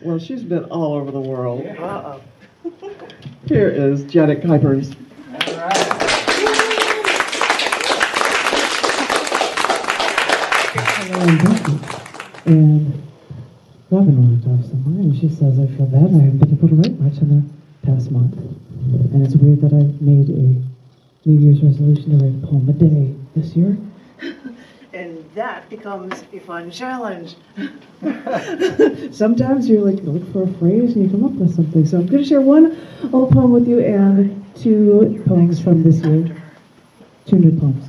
Well, she's been all over the world. Uh-oh. Here is Janet Kuypers. All right. Hello and welcome. And Robin walked off somewhere, and she says, I feel bad, I haven't been able to write much in the past month. And it's weird that I made a New Year's resolution to write a poem a day this year. And that becomes a fun challenge. Sometimes you're like, you look for a phrase and you come up with something. So I'm going to share one old poem with you and two poems from this year. Two new poems.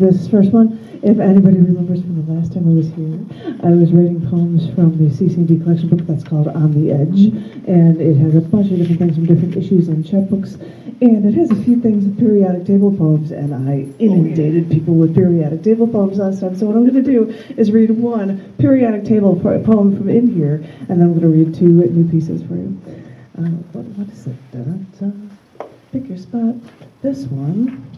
This first one, if anybody remembers from the last time I was here, I was writing poems from the cc&d collection book that's called On the Edge, and it has a bunch of different things from different issues and chapbooks, and it has a few things with periodic table poems, and I inundated people with periodic table poems last time, so what I'm going to do is read one periodic table poem from in here, and then I'm going to read two new pieces for you. What is it? Da-da-da. Pick your spot. This one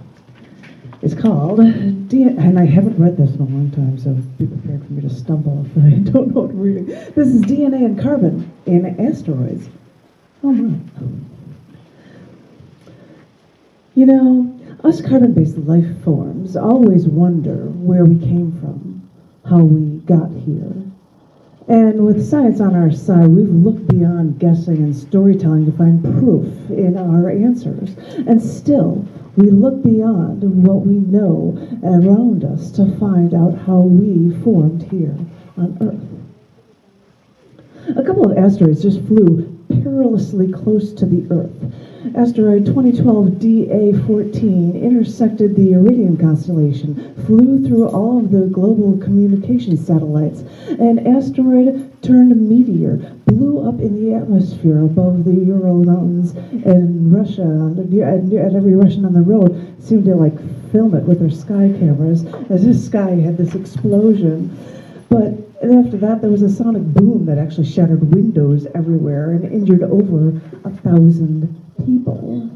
is called, and I haven't read this in a long time, so be prepared for me to stumble if I don't know what I'm reading. This is DNA and Carbon in Asteroids. Oh my. You know, us carbon-based life forms always wonder where we came from, how we got here. And with science on our side, we've looked beyond guessing and storytelling to find proof in our answers. And still, we look beyond what we know around us to find out how we formed here on Earth. A couple of asteroids just flew perilously close to the Earth. Asteroid 2012 DA14 intersected the Iridium constellation, flew through all of the global communication satellites. An asteroid turned meteor blew up in the atmosphere above the Ural Mountains in Russia, and every Russian on the road seemed to like film it with their sky cameras as this sky had this explosion. But after that, there was a sonic boom that actually shattered windows everywhere and injured over 1,000 people.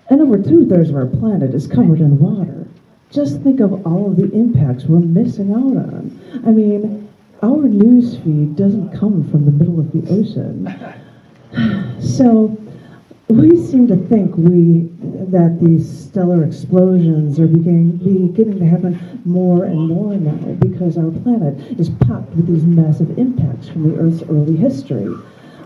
And over 2/3 of our planet is covered in water. Just think of all of the impacts we're missing out on. I mean, our news feed doesn't come from the middle of the ocean. So we seem to think that these stellar explosions are beginning to happen more and more now because our planet is packed with these massive impacts from the Earth's early history.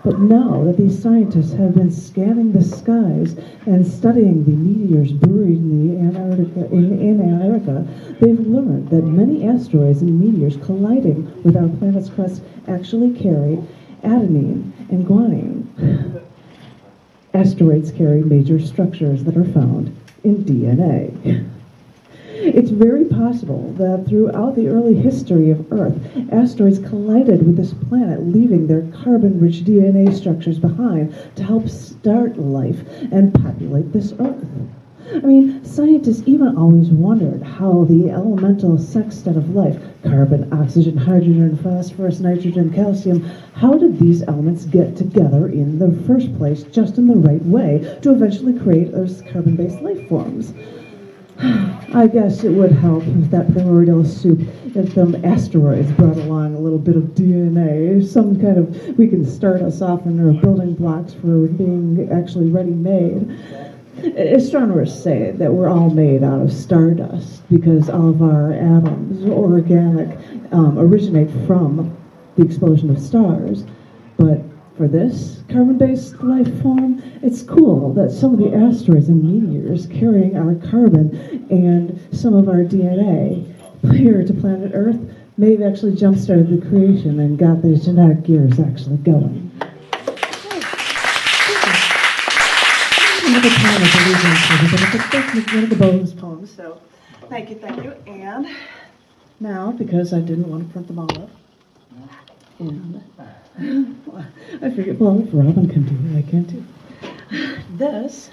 But now that these scientists have been scanning the skies and studying the meteors buried in Antarctica, they've learned that many asteroids and meteors colliding with our planet's crust actually carry adenine and guanine. Asteroids carry major structures that are found in DNA. It's very possible that throughout the early history of Earth, asteroids collided with this planet, leaving their carbon-rich DNA structures behind to help start life and populate this Earth. I mean, scientists even always wondered how the elemental sextet of life, carbon, oxygen, hydrogen, phosphorus, nitrogen, calcium, how did these elements get together in the first place, just in the right way, to eventually create those carbon-based life forms? I guess it would help with that primordial soup if some asteroids brought along a little bit of DNA, some kind of, we can start us off in our building blocks for being actually ready-made. Astronomers say that we're all made out of stardust because all of our atoms, organic, originate from the explosion of stars. But for this carbon-based life form, it's cool that some of the asteroids and meteors carrying our carbon and some of our DNA here to planet Earth may have actually jump-started the creation and got the genetic gears actually going. Another poem I believe in, one of the bonus poems, so thank you, and now, because I didn't want to print them all up, and I figured, well, if Robin can do it, I can too. This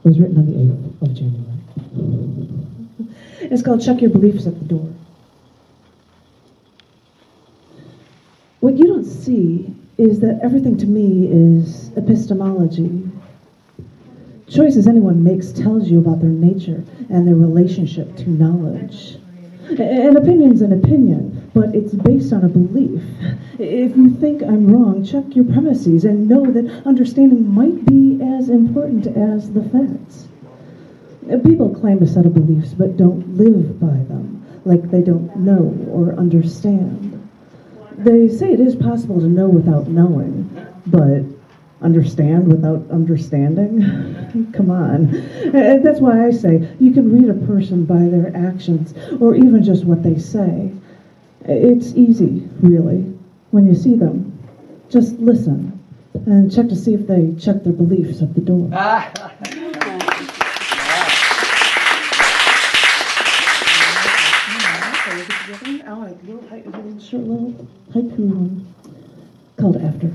was written on the 8th of January. It's called Check Your Beliefs at the Door. What you don't see is that everything to me is epistemology. Choices anyone makes tells you about their nature and their relationship to knowledge. An opinion's an opinion, but it's based on a belief. If you think I'm wrong, check your premises and know that understanding might be as important as the facts. People claim a set of beliefs but don't live by them, like they don't know or understand. They say it is possible to know without knowing, but understand without understanding? Come on. That's why I say you can read a person by their actions or even just what they say. It's easy, really, when you see them. Just listen and check to see if they check their beliefs at the door. Short little haiku one called After.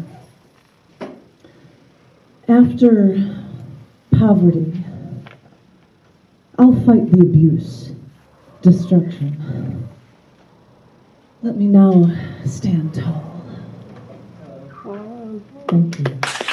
After poverty, I'll fight the abuse, destruction. Let me now stand tall. Thank you.